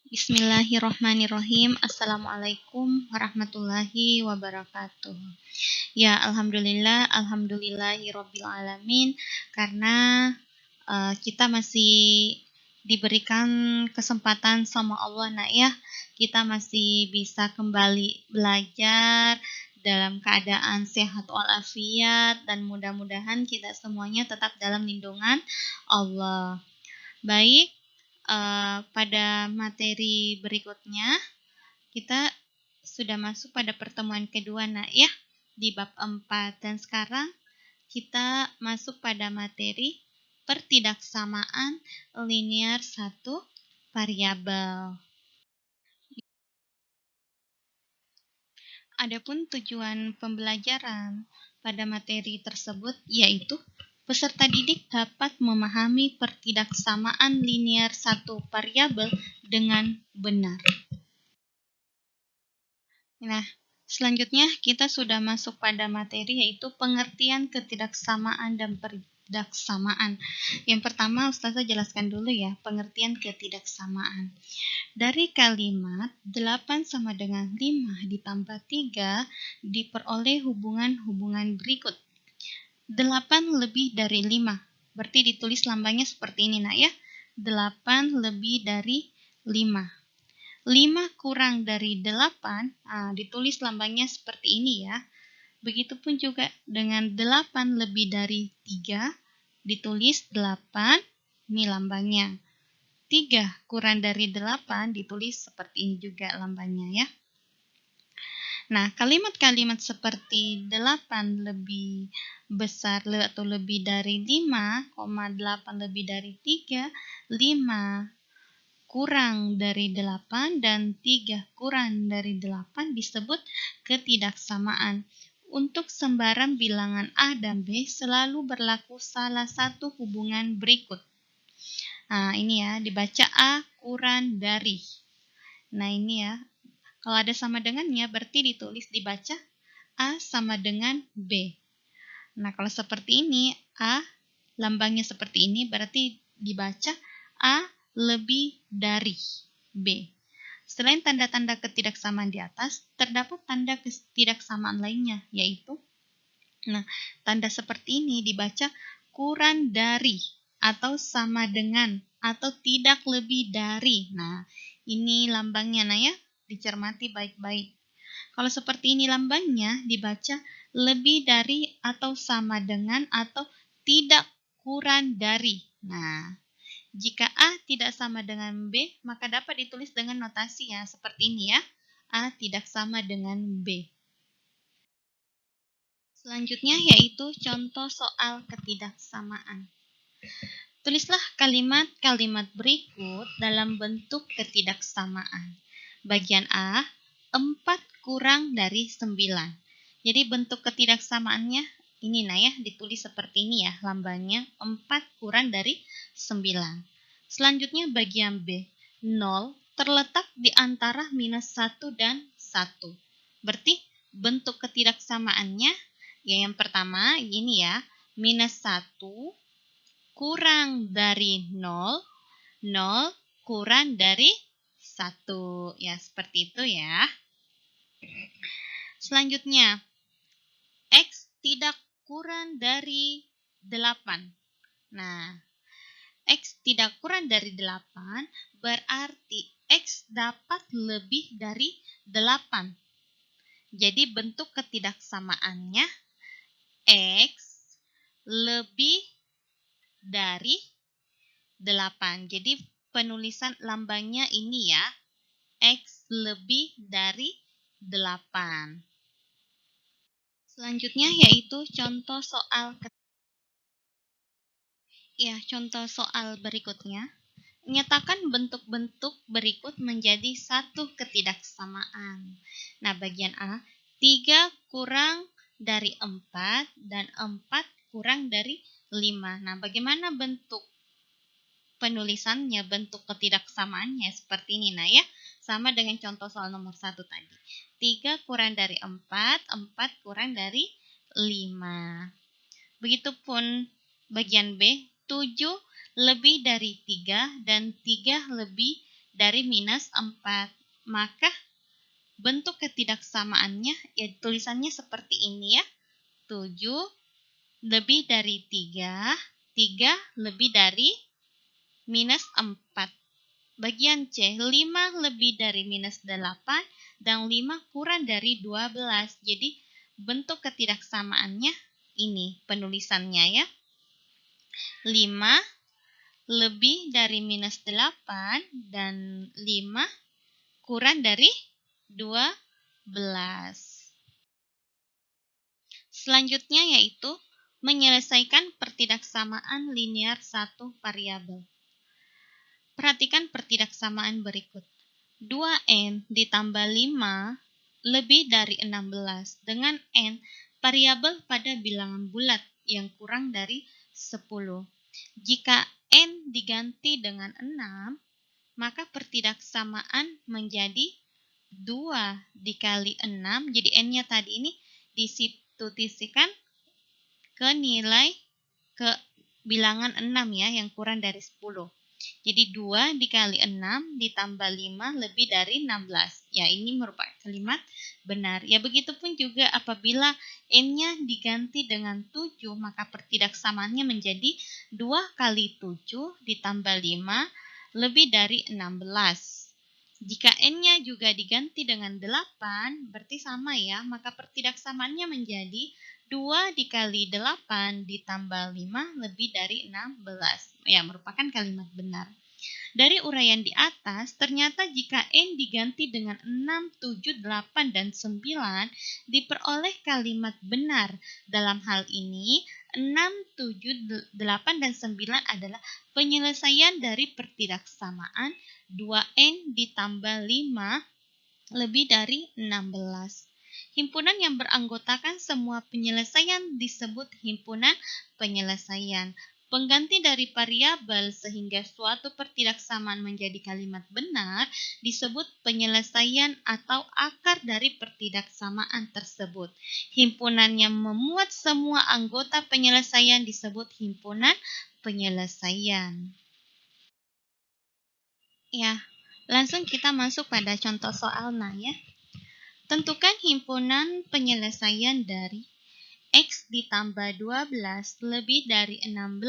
Bismillahirrohmanirrohim. Assalamualaikum warahmatullahi wabarakatuh. Ya, alhamdulillahirobbil alamin, karena kita masih diberikan kesempatan sama Allah, nak ya. Kita masih bisa kembali belajar dalam keadaan sehat walafiat, dan mudah-mudahan kita semuanya tetap dalam lindungan Allah. Baik, pada materi berikutnya kita sudah masuk pada pertemuan kedua, nak ya, di bab 4, dan sekarang kita masuk pada materi pertidaksamaan linear satu variabel. Adapun tujuan pembelajaran pada materi tersebut yaitu peserta didik dapat memahami pertidaksamaan linear satu variabel dengan benar. Nah, selanjutnya kita sudah masuk pada materi yaitu pengertian ketidaksamaan dan pertidaksamaan. Yang pertama Ustazah jelaskan dulu ya, pengertian ketidaksamaan. Dari kalimat 8 sama dengan 5 ditambah 3 diperoleh hubungan-hubungan berikut. 8 lebih dari 5. Berarti ditulis lambangnya seperti ini, nak ya. 8 lebih dari 5. 5 kurang dari 8, ditulis lambangnya seperti ini ya. Begitupun juga dengan 8 lebih dari 3, ditulis 8, ini lambangnya. 3 kurang dari 8, ditulis seperti ini juga lambangnya ya. Nah, kalimat-kalimat seperti 8 lebih besar atau lebih dari 5, 8 lebih dari 3, 5 kurang dari 8, dan 3 kurang dari 8 disebut ketidaksamaan. Untuk sembarang bilangan A dan B selalu berlaku salah satu hubungan berikut. Nah, ini ya, dibaca A kurang dari. Nah, ini ya. Kalau ada sama dengannya, berarti dibaca A sama dengan B. Nah, kalau seperti ini, A lambangnya seperti ini, berarti dibaca A lebih dari B. Selain tanda-tanda ketidaksamaan di atas, terdapat tanda ketidaksamaan lainnya, yaitu, tanda seperti ini dibaca kurang dari, atau sama dengan, atau tidak lebih dari. Nah, ini lambangnya, nah ya. Dicermati baik-baik. Kalau seperti ini lambangnya dibaca lebih dari atau sama dengan atau tidak kurang dari. Nah, jika A tidak sama dengan B, maka dapat ditulis dengan notasi ya, seperti ini ya. A tidak sama dengan B. Selanjutnya yaitu contoh soal ketidaksamaan. Tulislah kalimat-kalimat berikut dalam bentuk ketidaksamaan. Bagian A, 4 kurang dari 9. Jadi bentuk ketidaksamaannya ini ya, ditulis seperti ini ya, lambangnya 4 kurang dari 9. Selanjutnya bagian B, 0 terletak di antara minus 1 dan 1. Berarti bentuk ketidaksamaannya ya, yang pertama ini ya, minus 1 kurang dari 0, 0 kurang dari 1. Ya, seperti itu ya. Selanjutnya, X tidak kurang dari 8. Nah, X tidak kurang dari 8 berarti X dapat lebih dari 8. Jadi bentuk ketidaksamaannya X lebih dari 8. Jadi penulisan lambangnya ini ya, X lebih dari 8. Selanjutnya yaitu contoh soal berikutnya. Nyatakan bentuk-bentuk berikut menjadi satu ketidaksamaan. Nah, bagian A, 3 kurang dari 4 dan 4 kurang dari 5. Nah, bagaimana bentuk penulisannya, bentuk ketidaksamaannya seperti ini nah ya. Sama dengan contoh soal nomor 1 tadi. 3 kurang dari 4, 4 kurang dari 5. Begitupun bagian B, 7 lebih dari 3 dan 3 lebih dari minus 4. Maka bentuk ketidaksamaannya, ya tulisannya seperti ini ya. 7 lebih dari 3, 3 lebih dari minus 4. Bagian C, 5 lebih dari minus 8, dan 5 kurang dari 12. Jadi bentuk ketidaksamaannya ini penulisannya ya. 5 lebih dari minus 8 dan 5 kurang dari 12. Selanjutnya yaitu menyelesaikan pertidaksamaan linear satu variabel. Perhatikan pertidaksamaan berikut. 2n ditambah 5 lebih dari 16 dengan n variabel pada bilangan bulat yang kurang dari 10. Jika n diganti dengan 6, maka pertidaksamaan menjadi 2 dikali 6. Jadi n-nya tadi ini disubstitusikan ke nilai ke bilangan 6 ya, yang kurang dari 10. Jadi 2 dikali 6 ditambah 5 lebih dari 16. Ya, ini merupakan kalimat benar. Ya, begitupun juga apabila n-nya diganti dengan 7, maka pertidaksamaannya menjadi 2 kali 7 ditambah 5 lebih dari 16. Jika n-nya juga diganti dengan 8, berarti sama ya, maka pertidaksamaannya menjadi 2 dikali 8 ditambah 5 lebih dari 16. Ya, merupakan kalimat benar. Dari uraian di atas, ternyata jika n diganti dengan 6, 7, 8, dan 9, diperoleh kalimat benar. Dalam hal ini, 6, 7, 8, dan 9 adalah penyelesaian dari pertidaksamaan 2n ditambah 5 lebih dari 16. Himpunan yang beranggotakan semua penyelesaian disebut himpunan penyelesaian. Pengganti dari variabel sehingga suatu pertidaksamaan menjadi kalimat benar disebut penyelesaian atau akar dari pertidaksamaan tersebut. Himpunan yang memuat semua anggota penyelesaian disebut himpunan penyelesaian. Ya, langsung kita masuk pada contoh soal ya. Tentukan himpunan penyelesaian dari X ditambah 12 lebih dari 16.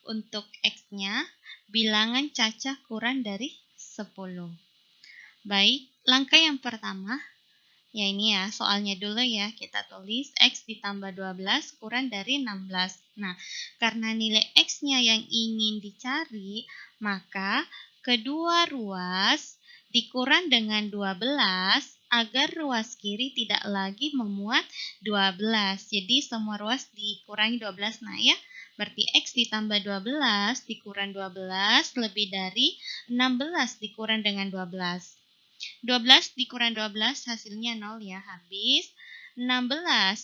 Untuk X-nya, bilangan cacah kurang dari 10. Baik, langkah yang pertama, ya ini ya, soalnya dulu ya, kita tulis X ditambah 12 kurang dari 16. Nah, karena nilai X-nya yang ingin dicari, maka kedua ruas dikurang dengan 12 agar ruas kiri tidak lagi memuat 12. Jadi semua ruas dikurangi 12. Nah ya, berarti X ditambah 12 dikurang 12 lebih dari 16 dikurang dengan 12. 12 dikurang 12 hasilnya 0 ya, habis. 16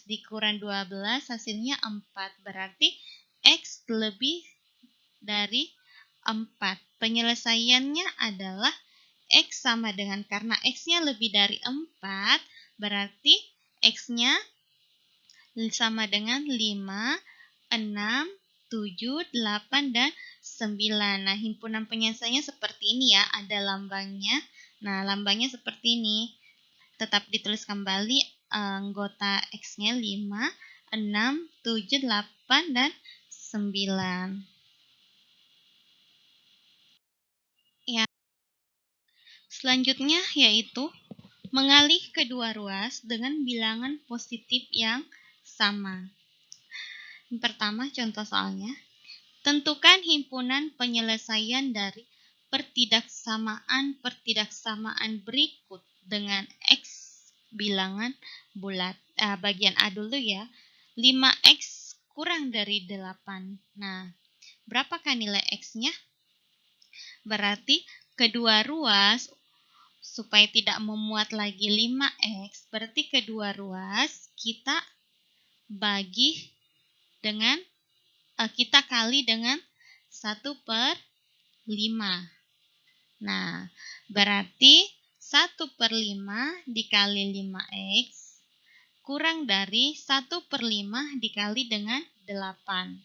dikurang 12 hasilnya 4. Berarti X lebih dari 4. Penyelesaiannya adalah X sama dengan, karena X-nya lebih dari 4, berarti X-nya sama dengan 5, 6, 7, 8, dan 9. Nah, himpunan penyelesaiannya seperti ini ya, ada lambangnya. Nah, lambangnya seperti ini. Tetap ditulis kembali anggota X-nya 5, 6, 7, 8, dan 9. Ya. Selanjutnya yaitu mengalih kedua ruas dengan bilangan positif yang sama. Yang pertama, contoh soalnya. Tentukan himpunan penyelesaian dari pertidaksamaan berikut dengan X bilangan bulat. Bagian A dulu ya. 5X kurang dari 8. Nah, berapakah nilai X-nya? Berarti kedua ruas, supaya tidak memuat lagi 5X, berarti kedua ruas kita bagi dengan, kita kali dengan 1/5. Nah, berarti 1/5 dikali 5X kurang dari 1/5 dikali dengan 8.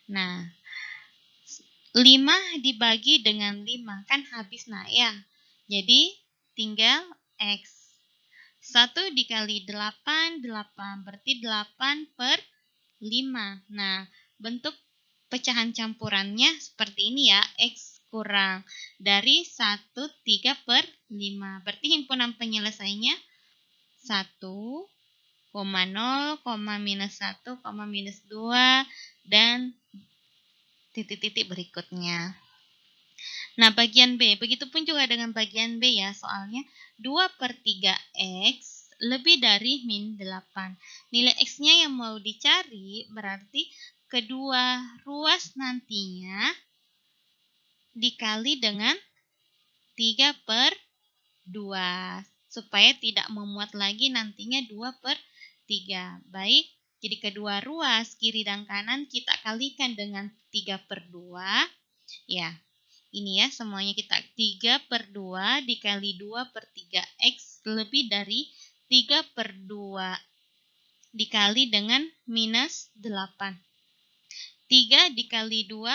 Nah, 5 dibagi dengan 5 kan habis nah ya. Jadi tinggal X. 1 dikali 8, 8 berarti 8 per 5. Nah, bentuk pecahan campurannya seperti ini ya. X kurang dari 1, 3 per 5. Berarti himpunan penyelesaiannya 1, 0, minus 1, minus 2, dan titik-titik berikutnya. Nah, bagian B. Begitupun juga dengan bagian B ya. Soalnya 2 per 3X lebih dari min 8. Nilai X-nya yang mau dicari berarti kedua ruas nantinya dikali dengan 3 per 2. Supaya tidak memuat lagi nantinya 2 per 3. Baik, jadi kedua ruas kiri dan kanan kita kalikan dengan 3 per 2. Ya, ini ya semuanya kita 3 per 2 dikali 2 per 3X lebih dari 3 per 2 dikali dengan minus 8. 3 dikali 2,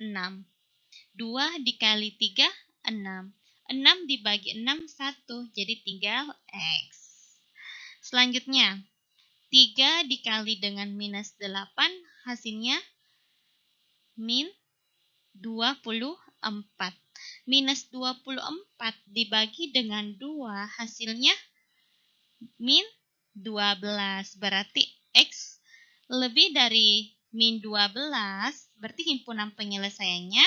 6. 2 dikali 3, 6. 6 dibagi 6, 1. Jadi tinggal X. Selanjutnya, 3 dikali dengan minus 8, hasilnya min 24. Minus 24 dibagi dengan 2, hasilnya min 12. Berarti X lebih dari min 12, berarti himpunan penyelesaiannya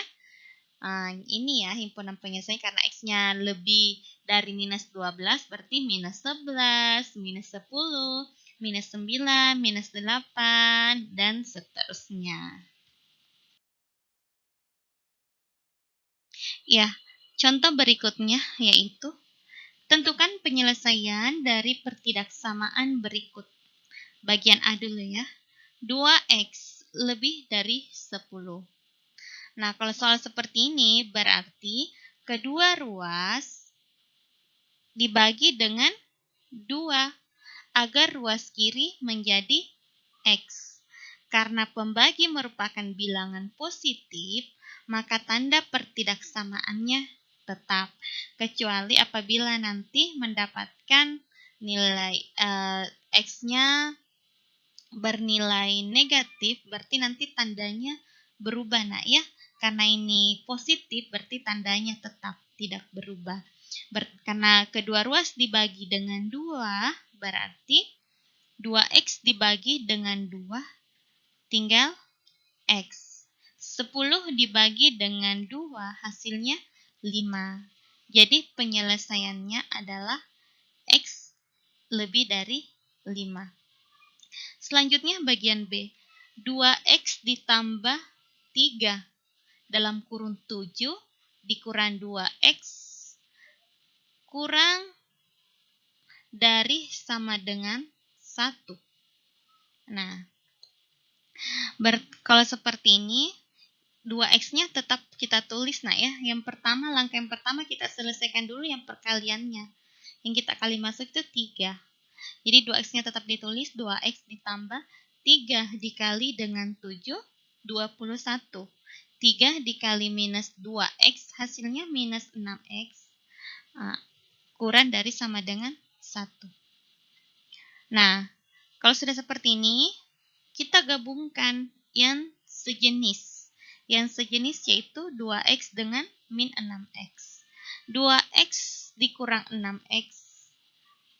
ini ya, himpunan penyelesaian karena X-nya lebih dari minus 12, berarti minus 11, minus 10, minus 9, minus 8, dan seterusnya. Ya, contoh berikutnya yaitu tentukan penyelesaian dari pertidaksamaan berikut. Bagian A dulu ya. 2X lebih dari 10. Nah, kalau soal seperti ini berarti kedua ruas dibagi dengan 2 agar ruas kiri menjadi X. Karena pembagi merupakan bilangan positif, maka tanda pertidaksamaannya tetap. Kecuali apabila nanti mendapatkan nilai X-nya bernilai negatif, berarti nanti tandanya berubah nak ya. Karena ini positif, berarti tandanya tetap tidak berubah. Karena kedua ruas dibagi dengan 2, berarti 2X dibagi dengan 2, tinggal X. 10 dibagi dengan 2, hasilnya 5. Jadi penyelesaiannya adalah X lebih dari 5. Selanjutnya bagian B. 2X ditambah 3 dalam kurung 7 dikurang 2X kurang dari sama dengan 1. Nah, kalau seperti ini 2X-nya tetap kita tulis nah ya. Langkah yang pertama kita selesaikan dulu yang perkaliannya. Yang kita kali masuk itu 3. Jadi 2X-nya tetap ditulis, 2X ditambah 3 dikali dengan 7, 21. 3 dikali minus 2X, hasilnya minus 6X. Kurang dari sama dengan 1. Nah, kalau sudah seperti ini, kita gabungkan yang sejenis. Yang sejenis yaitu 2X dengan min 6X. 2X dikurang 6X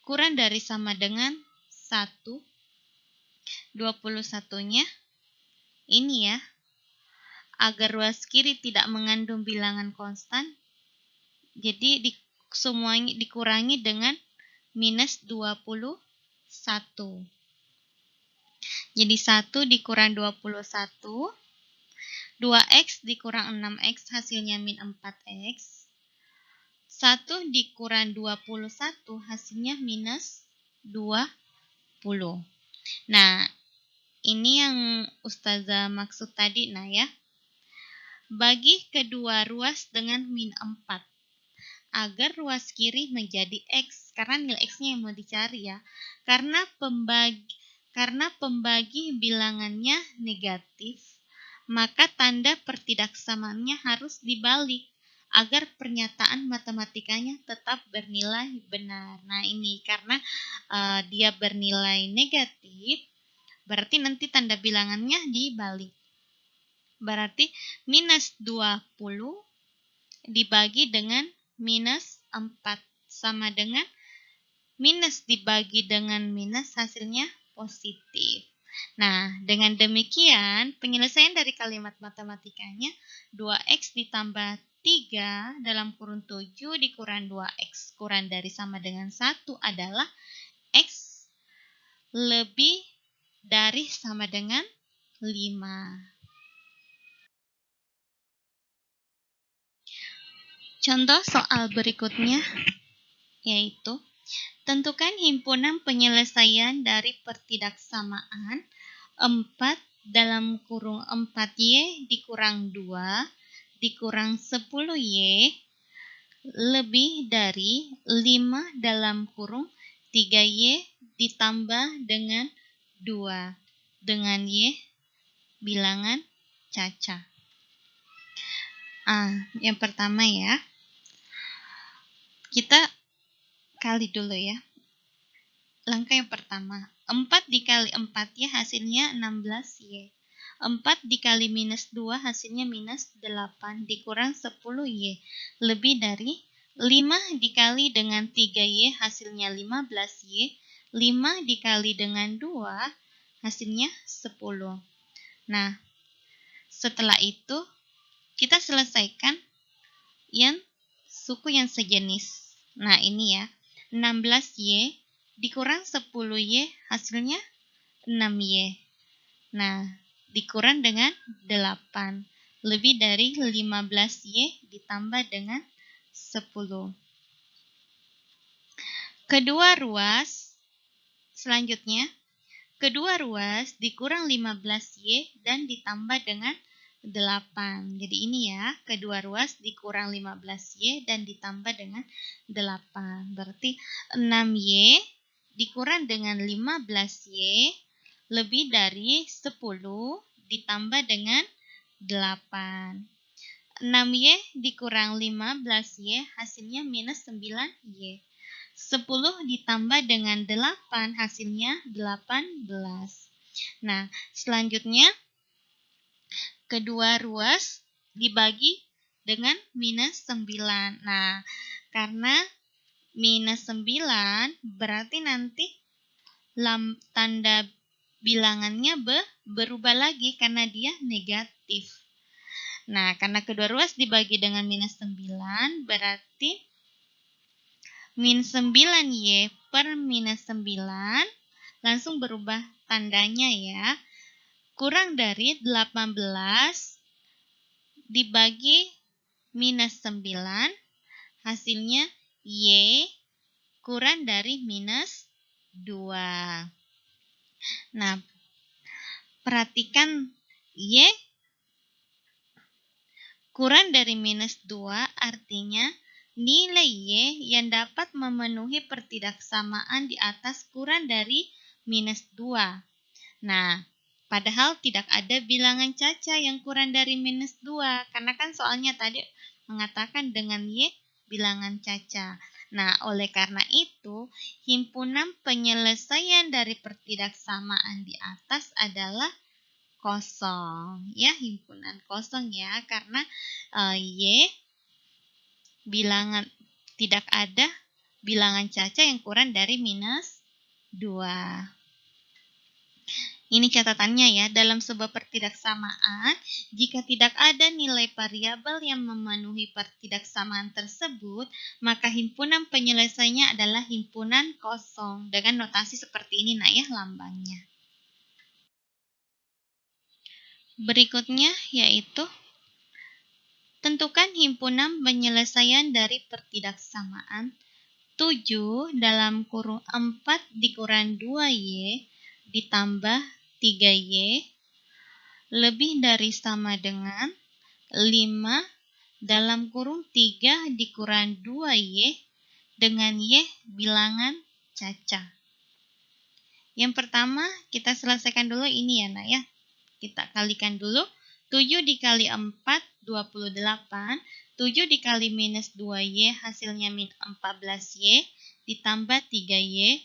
kurang dari sama dengan 1. 21-nya ini ya. Agar ruas kiri tidak mengandung bilangan konstan, jadi semuanya dikurangi dengan minus 21. Jadi 1 dikurang 21, 2X dikurang 6X hasilnya min 4X. 1 dikurang 21 hasilnya minus 20. Nah, ini yang Ustazah maksud tadi nah ya. Bagi kedua ruas dengan min 4 agar ruas kiri menjadi X, karena nilai X-nya yang mau dicari ya. Karena pembagi bilangannya negatif, maka tanda pertidaksamaannya harus dibalik agar pernyataan matematikanya tetap bernilai benar. Nah, ini karena dia bernilai negatif, berarti nanti tanda bilangannya dibalik. Berarti minus 20 dibagi dengan minus 4 sama dengan minus dibagi dengan minus, hasilnya positif. Nah, dengan demikian penyelesaian dari kalimat matematikanya 2x ditambah 3 dalam kurung 7 dikurang 2x kurang dari sama dengan 1 adalah x lebih dari sama dengan 5. Contoh soal berikutnya yaitu tentukan himpunan penyelesaian dari pertidaksamaan 4 dalam kurung 4y dikurang 2 dikurang 10y lebih dari 5 dalam kurung 3y ditambah dengan 2 dengan y bilangan caca. Yang pertama ya, kita kali dulu ya. Langkah yang pertama, 4 dikali 4y hasilnya 16y. 4 dikali minus 2 hasilnya minus 8 dikurang 10y. Lebih dari 5 dikali dengan 3y hasilnya 15y. 5 dikali dengan 2 hasilnya 10. Nah, setelah itu kita selesaikan yang suku yang sejenis. Nah, ini ya. 16y dikurang 10y hasilnya 6y. Nah, dikurang dengan 8. Lebih dari 15y ditambah dengan 10. Kedua ruas selanjutnya. Kedua ruas dikurang 15y dan ditambah dengan 8. Jadi ini ya, kedua ruas dikurang 15y dan ditambah dengan 8. Berarti 6y dikurang dengan 15y lebih dari 10 ditambah dengan 8. 6y dikurang 15y hasilnya minus 9y. 10 ditambah dengan 8 hasilnya 18. Nah, selanjutnya kedua ruas dibagi dengan minus 9. Nah, karena minus 9 berarti nanti tanda bilangannya berubah lagi karena dia negatif. Nah, karena kedua ruas dibagi dengan minus 9 berarti minus 9y per minus 9 langsung berubah tandanya ya. Kurang dari 18 dibagi minus 9 hasilnya y kurang dari minus 2. Nah, perhatikan y kurang dari minus 2 artinya nilai y yang dapat memenuhi pertidaksamaan di atas kurang dari minus 2. Nah, padahal tidak ada bilangan caca yang kurang dari minus 2. Karena kan soalnya tadi mengatakan dengan y bilangan caca. Nah, oleh karena itu, himpunan penyelesaian dari pertidaksamaan di atas adalah kosong. Ya, himpunan kosong ya. Karena y bilangan tidak ada bilangan caca yang kurang dari minus 2. Ini catatannya ya, dalam sebuah pertidaksamaan, jika tidak ada nilai variabel yang memenuhi pertidaksamaan tersebut, maka himpunan penyelesaiannya adalah himpunan kosong. Dengan notasi seperti ini nah ya lambangnya. Berikutnya yaitu tentukan himpunan penyelesaian dari pertidaksamaan 7 dalam kurung 4 dikurang 2y ditambah 3y lebih dari sama dengan 5 dalam kurung 3 dikurang 2y dengan y bilangan caca. Yang pertama kita selesaikan dulu ini ya nak ya. Kita kalikan dulu 7 dikali 4, 28. 7 dikali minus 2Y, hasilnya min 14Y, ditambah 3Y,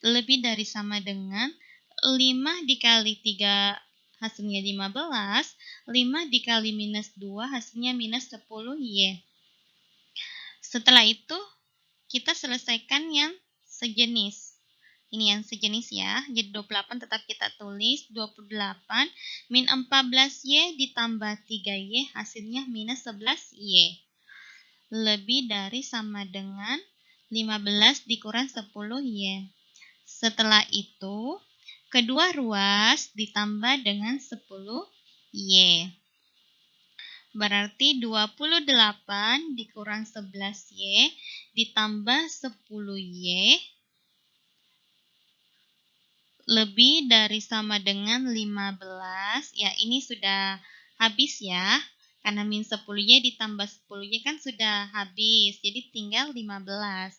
lebih dari sama dengan 5 dikali 3, hasilnya 15. 5 dikali minus 2, hasilnya minus 10Y. Setelah itu, kita selesaikan yang sejenis. Ini yang sejenis ya. Jadi 28 tetap kita tulis. 28 min 14Y ditambah 3Y, hasilnya minus 11Y. Lebih dari sama dengan 15 dikurang 10Y. Setelah itu, kedua ruas ditambah dengan 10Y. Berarti 28 dikurang 11Y ditambah 10Y lebih dari sama dengan 15. Ya, ini sudah habis ya. Karena min 10Y ditambah 10Y kan sudah habis. Jadi tinggal 15.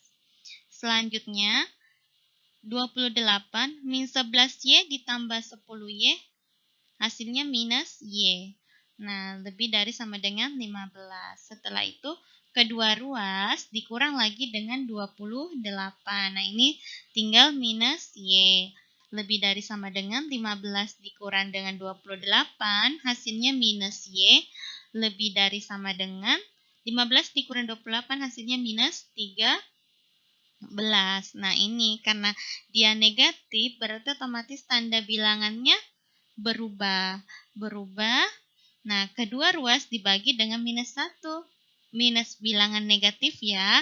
Selanjutnya, 28 min 11Y ditambah 10Y, hasilnya minus Y. Nah, lebih dari sama dengan 15. Setelah itu, kedua ruas dikurang lagi dengan 28. Nah, ini tinggal minus Y. Lebih dari sama dengan 15 dikurang dengan 28, hasilnya minus Y. Lebih dari sama dengan 15 dikurang 28, hasilnya minus 13. Nah, ini karena dia negatif, berarti otomatis tanda bilangannya berubah. Nah, kedua ruas dibagi dengan minus 1. Minus bilangan negatif ya.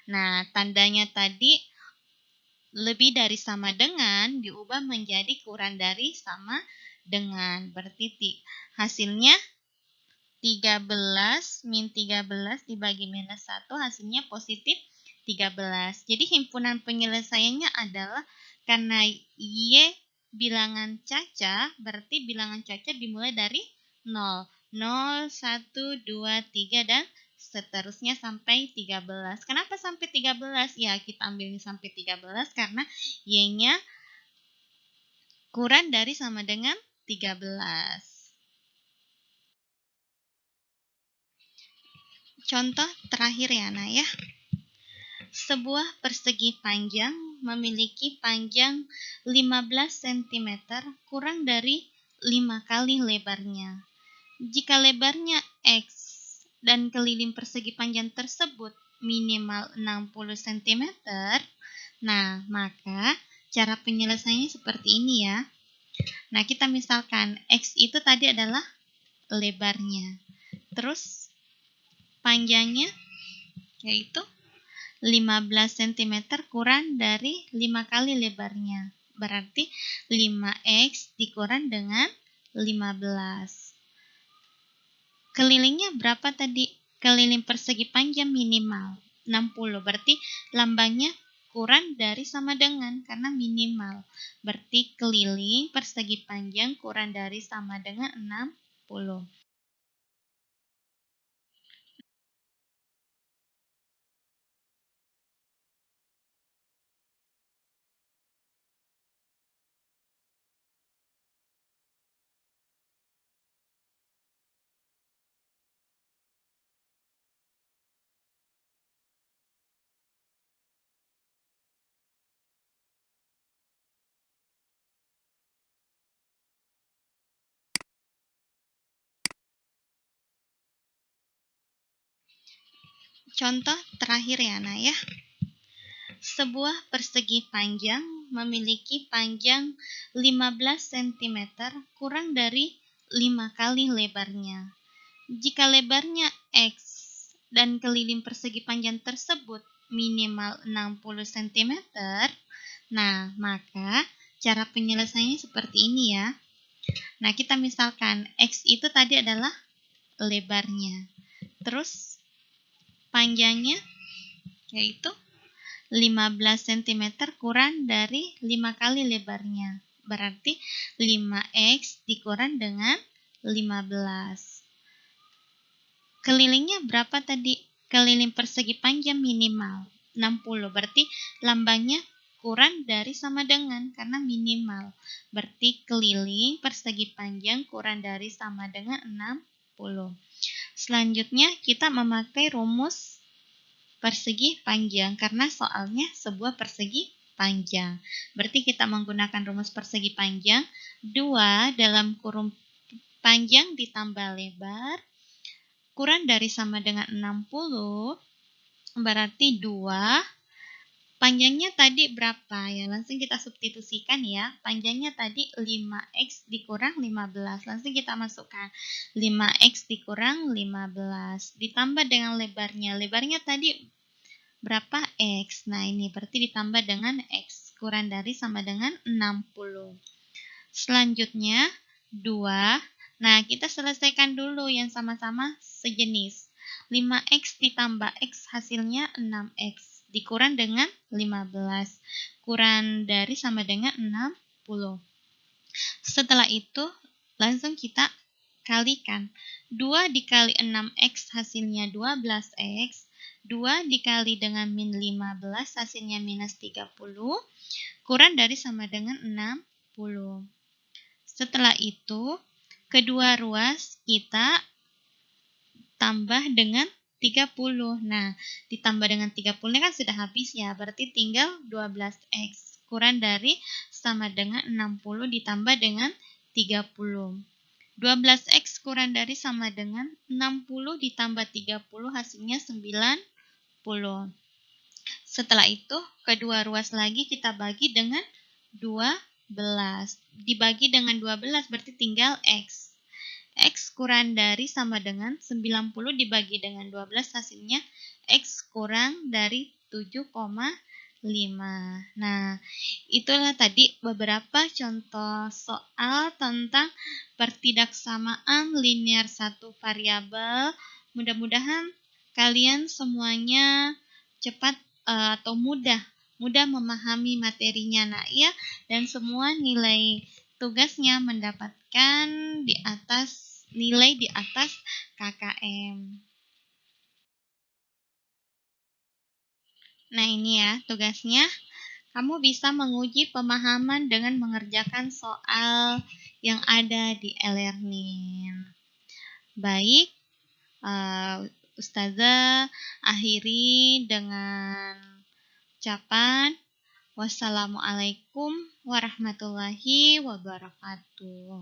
Nah, tandanya tadi lebih dari sama dengan diubah menjadi kurang dari sama dengan. Berarti hasilnya 13 min 13 dibagi minus 1, hasilnya positif 13. Jadi himpunan penyelesaiannya adalah karena Y bilangan caca, berarti bilangan caca dimulai dari 0. 0, 1, 2, 3, dan seterusnya sampai 13. Kenapa sampai 13? Ya, kita ambilnya sampai 13 karena Y-nya kurang dari sama dengan 13. Contoh terakhir ya, Nah ya. Sebuah persegi panjang memiliki panjang 15 cm kurang dari 5 kali lebarnya. Jika lebarnya X dan keliling persegi panjang tersebut minimal 60 cm, nah maka cara penyelesaiannya seperti ini ya. Nah, kita misalkan X itu tadi adalah lebarnya. Terus panjangnya yaitu 15 cm kurang dari 5 kali lebarnya. Berarti 5X dikurang dengan 15. Kelilingnya berapa tadi? Keliling persegi panjang minimal 60. Berarti lambangnya kurang dari sama dengan karena minimal. Berarti keliling persegi panjang kurang dari sama dengan 60. Contoh terakhir ya, Nah ya. Sebuah persegi panjang memiliki panjang 15 cm kurang dari 5 kali lebarnya. Jika lebarnya X dan keliling persegi panjang tersebut minimal 60 cm, nah maka cara penyelesaiannya seperti ini ya. Nah, kita misalkan X itu tadi adalah lebarnya. Terus panjangnya yaitu 15 cm kurang dari 5 kali lebarnya. Berarti 5X dikurang dengan 15. Kelilingnya berapa tadi? Keliling persegi panjang minimal 60. Berarti lambangnya kurang dari sama dengan karena minimal. Berarti keliling persegi panjang kurang dari sama dengan 60. Selanjutnya kita memakai rumus persegi panjang karena soalnya sebuah persegi panjang. Berarti kita menggunakan rumus persegi panjang 2 dalam kurung panjang ditambah lebar kurang dari sama dengan 60, berarti 2. Panjangnya tadi berapa ya? Langsung kita substitusikan ya. Panjangnya tadi 5x dikurang 15. Langsung kita masukkan 5x dikurang 15. Ditambah dengan lebarnya. Lebarnya tadi berapa? X. Nah ini berarti ditambah dengan x. Kurang dari sama dengan 60. Selanjutnya 2. Nah, kita selesaikan dulu yang sama-sama sejenis. 5x ditambah x hasilnya 6x. Dikurang dengan 15. Kurang dari sama dengan 60. Setelah itu, langsung kita kalikan. 2 dikali 6x hasilnya 12x. 2 dikali dengan min 15 hasilnya minus 30. Kurang dari sama dengan 60. Setelah itu, kedua ruas kita tambah dengan 30. Nah, ditambah dengan 30 ini kan sudah habis ya, berarti tinggal 12x. Kurang dari sama dengan 60 ditambah dengan 30. 12x kurang dari sama dengan 60 ditambah 30 hasilnya 90. Setelah itu, kedua ruas lagi kita bagi dengan 12. Dibagi dengan 12 berarti tinggal x. X kurang dari sama dengan 90 dibagi dengan 12 hasilnya x kurang dari 7,5. Nah, itulah tadi beberapa contoh soal tentang pertidaksamaan linear satu variabel. Mudah-mudahan kalian semuanya cepat atau mudah memahami materinya nak ya, dan semua nilai tugasnya mendapatkan nilai di atas KKM. Nah ini ya tugasnya, kamu bisa menguji pemahaman dengan mengerjakan soal yang ada di e-learning. Baik, Ustazah akhiri dengan ucapan wassalamualaikum warahmatullahi wabarakatuh.